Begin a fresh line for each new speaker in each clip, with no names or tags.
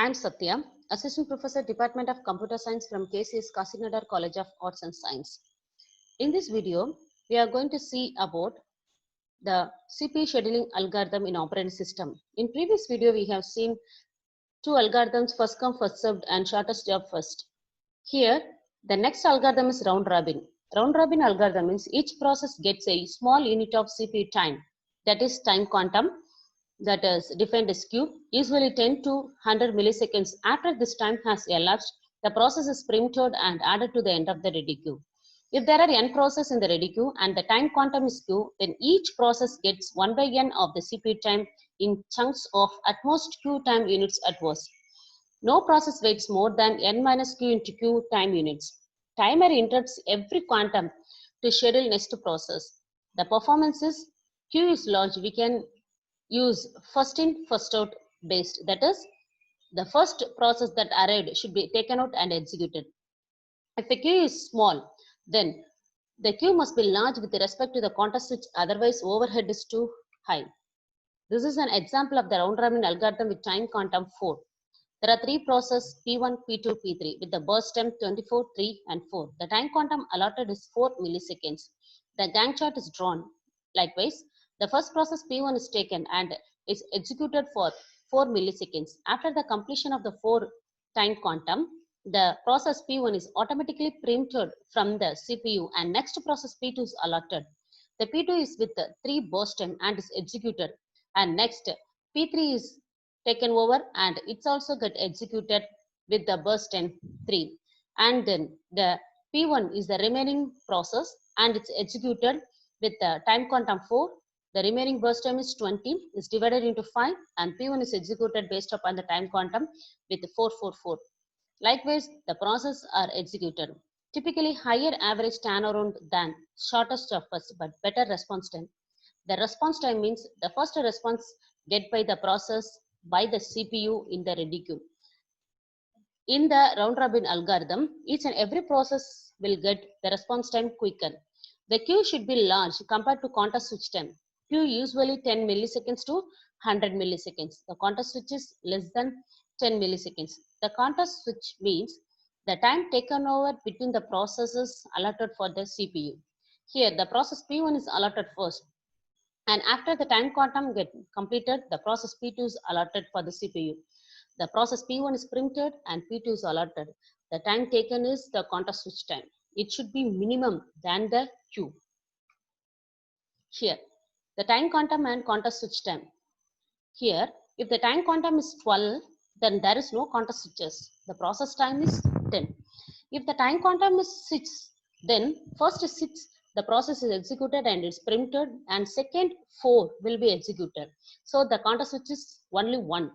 I'm Satya, Assistant Professor, Department of Computer Science from KCS Kasinadar College of Arts and Science. In this video, we are going to see about the CPU scheduling algorithm in operating system. In previous video, we have seen two algorithms, first come, first served and shortest job first. Here, the next algorithm is round robin. Round robin algorithm means each process gets a small unit of CPU time, that is time quantum, that is defined as Q, usually 10 to 100 milliseconds. After this time has elapsed, the process is preempted and added to the end of the ready queue. If there are n processes in the ready queue and the time quantum is Q, then each process gets 1 by n of the CPU time in chunks of at most Q time units at worst. No process waits more than n minus Q into Q time units. Timer interrupts every quantum to schedule next process. The performance is Q is large. We can use first in first out based, that is the first process that arrived should be taken out and executed. If the queue is small, then the queue must be large with respect to the context switch, otherwise overhead is too high. This is an example of the round robin algorithm with time quantum 4. There are three processes P1, P2, P3 with the burst time 24, 3 and 4. The time quantum allotted is 4 milliseconds. The Gantt chart is drawn. Likewise, the first process P1 is taken and is executed for 4 milliseconds. After the completion of the 4 time quantum, the process P1 is automatically preempted from the CPU and next process P2 is allotted. The P2 is with 3 burst time and is executed, and next P3 is taken over and it's also get executed with the burst time 3, and then the P1 is the remaining process and it's executed with the time quantum 4. The remaining burst time is 20, is divided into 5, and P1 is executed based upon the time quantum with 444. Likewise, the processes are executed. Typically higher average turnaround than shortest of first, but better response time. The response time means the first response get by the process by the CPU in the ready queue. In the round robin algorithm, each and every process will get the response time quicker. The queue should be large compared to context switch time. Queue usually 10 milliseconds to 100 milliseconds. The context switch is less than 10 milliseconds. The context switch means the time taken over between the processes allotted for the CPU. Here, the process P1 is allotted first, and after the time quantum get completed, the process P2 is allotted for the CPU. The process P1 is printed and P2 is allotted. The time taken is the context switch time. It should be minimum than the Q. Here, the time quantum and context switch time. Here, if the time quantum is 12, then there is no context switches. The process time is 10. If the time quantum is 6, then first 6, the process is executed and it's printed, and second 4 will be executed. So the context switch is only 1.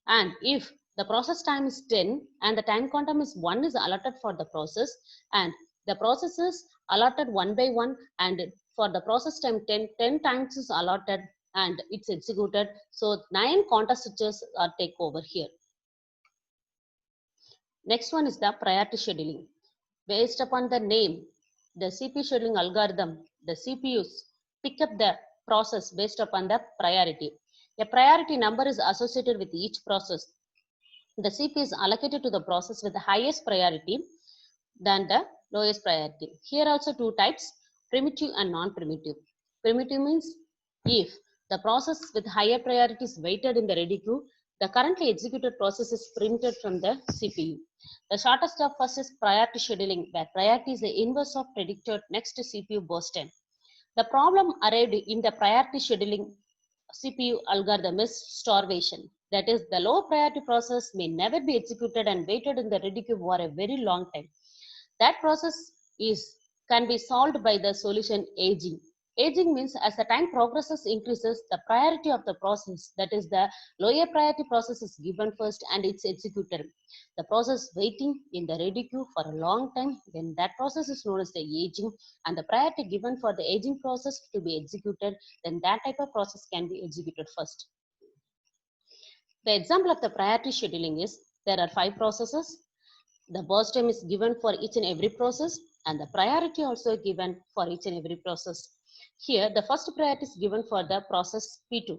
And if the process time is 10 and the time quantum is 1 is allotted for the process, and the process is allotted 1 by 1, and for the process time 10 times is allotted and it's executed. So 9 context switches are take over here. Next one is the priority scheduling. Based upon the name, the CPU scheduling algorithm, the CPUs pick up the process based upon the priority. A priority number is associated with each process. The CPU is allocated to the process with the highest priority than the lowest priority. Here also two types, primitive and non-primitive. Primitive means if the process with higher priority is waited in the ready queue, the currently executed process is printed from the CPU. The shortest of first is priority scheduling, where priority is the inverse of predicted next CPU burst time. The problem arrived in the priority scheduling CPU algorithm is starvation. That is, the low priority process may never be executed and waited in the ready queue for a very long time. That process can be solved by the solution aging. Aging means as the time progresses increases, the priority of the process, that is the lower priority process, is given first and it's executed. The process waiting in the ready queue for a long time, then that process is known as the aging, and the priority given for the aging process to be executed, then that type of process can be executed first. The example of the priority scheduling is there are 5 processes. The burst time is given for each and every process, and the priority also given for each and every process. Here, the first priority is given for the process P2,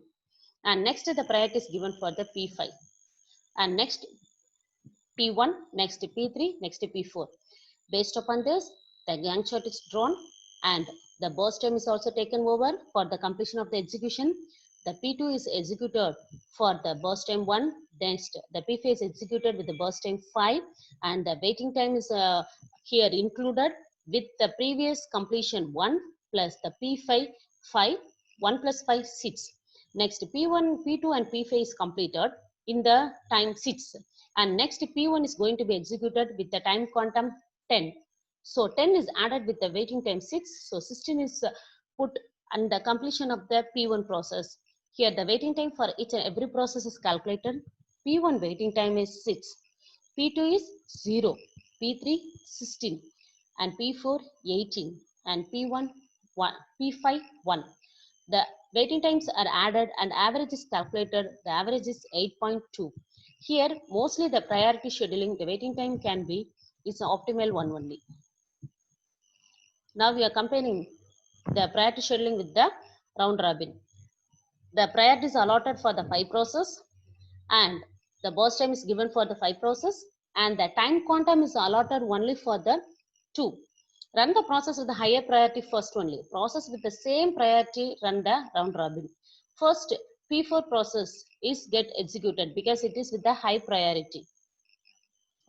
and next the priority is given for the P5, and next P1, next P3, next P4. Based upon this, the Gantt chart is drawn and the burst time is also taken over for the completion of the execution. The P2 is executed for the burst time 1, next the P5 is executed with the burst time 5, and the waiting time is here included with the previous completion 1 plus the P5 5, 1 plus 5 6. Next P1, P2 and P5 is completed in the time 6, and next P1 is going to be executed with the time quantum 10. So 10 is added with the waiting time 6. So 16 is put on the completion of the P1 process. Here the waiting time for each and every process is calculated. P1 waiting time is 6. P2 is 0. P3 16. And P4 18. And P1 1. P5 1. The waiting times are added and average is calculated. The average is 8.2. Here mostly the priority scheduling, the waiting time can be is an optimal one only. Now we are comparing the priority scheduling with the round robin. The priority is allotted for the 5 process and the burst time is given for the 5 process and the time quantum is allotted only for the 2. Run the process with the higher priority first only. Process with the same priority run the round robin. First P4 process is get executed because it is with the high priority.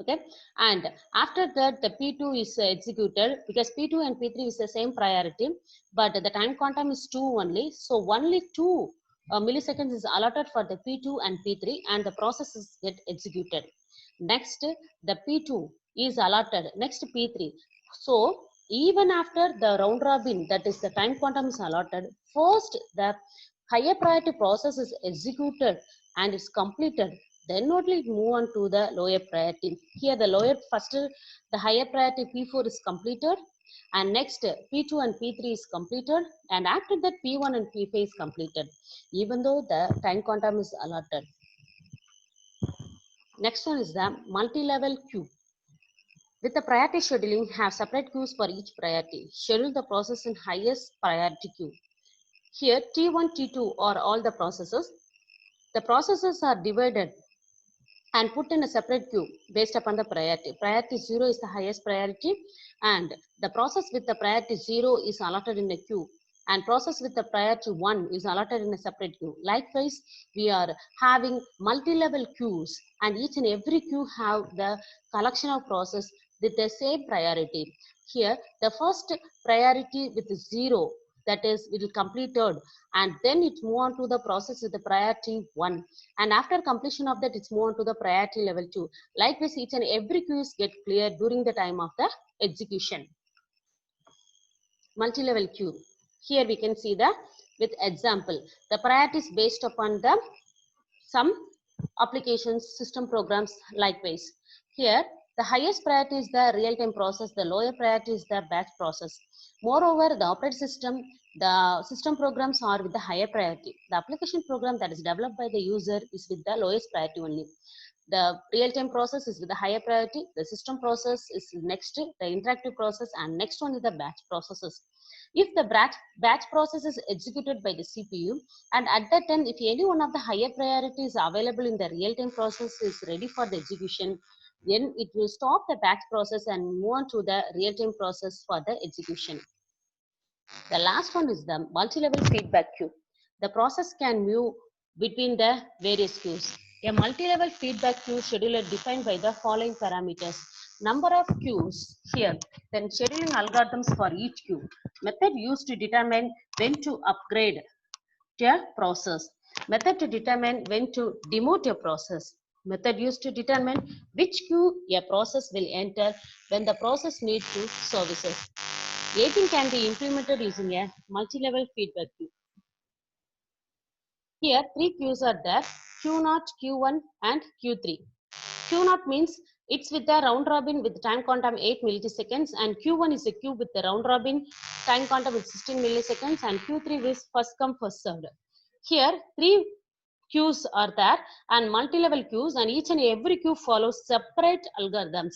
Okay, and after that the P2 is executed because P2 and P3 is the same priority, but the time quantum is 2 only. So only 2 milliseconds is allotted for the P2 and P3 and the processes get executed. Next the P2 is allotted, next P3. So even after the round robin, that is the time quantum is allotted, first the higher priority process is executed and it's completed, then only move on to the lower priority. Here the lower first the higher priority P4 is completed and next P2 and P3 is completed and after that P1 and P5 is completed even though the time quantum is allotted. Next one is the multi-level queue. With the priority scheduling, have separate queues for each priority. Schedule the process in highest priority queue. Here T1, T2 are all the processes. The processes are divided and put in a separate queue based upon the priority. Priority 0 is the highest priority and the process with the priority 0 is allotted in a queue and process with the priority 1 is allotted in a separate queue. Likewise, we are having multi-level queues and each and every queue have the collection of process with the same priority. Here, the first priority with 0, that is it will completed and then it move on to the process with the priority 1 and after completion of that it's move on to the priority level 2. Likewise, each and every queues get cleared during the time of the execution. Multi-level queue. Here we can see the with example the priority is based upon the some applications system programs. Likewise, here the highest priority is the real-time process, the lower priority is the batch process. Moreover, the operating system, the system programs are with the higher priority. The application program that is developed by the user is with the lowest priority only. The real-time process is with the higher priority. The system process is next, the interactive process, and next one is the batch processes. If the batch process is executed by the CPU, and at that time, if any one of the higher priorities available in the real-time process is ready for the execution, then it will stop the batch process and move on to the real-time process for the execution. The last one is the multi-level feedback queue. The process can move between the various queues. A multi-level feedback queue scheduler defined by the following parameters. Number of queues here, then scheduling algorithms for each queue. Method used to determine when to upgrade a process. Method to determine when to demote a process. Method used to determine which queue a process will enter when the process needs to services. Aging can be implemented using a multi-level feedback queue. Here, 3 queues are there, Q0, Q1 and Q3. Q0 means it's with the round robin with time quantum 8 milliseconds and Q1 is a queue with the round robin time quantum with 16 milliseconds and Q3 is first come first served. Here, 3 queues are there and multi-level queues and each and every queue follows separate algorithms.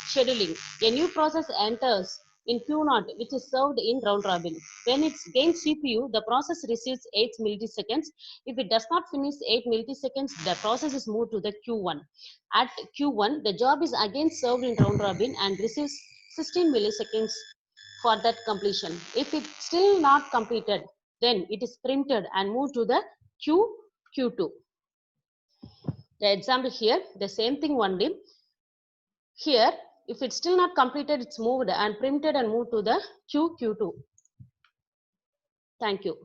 Scheduling. A new process enters in Q0, which is served in round robin. When it's gains CPU, the process receives 8 milliseconds. If it does not finish 8 milliseconds, the process is moved to the Q1. At Q1, the job is again served in round robin and receives 16 milliseconds for that completion. If it's still not completed, then it is printed and moved to the Q2. The example here, the same thing only. Here, if it's still not completed, it's moved and printed and moved to the Q2. Thank you.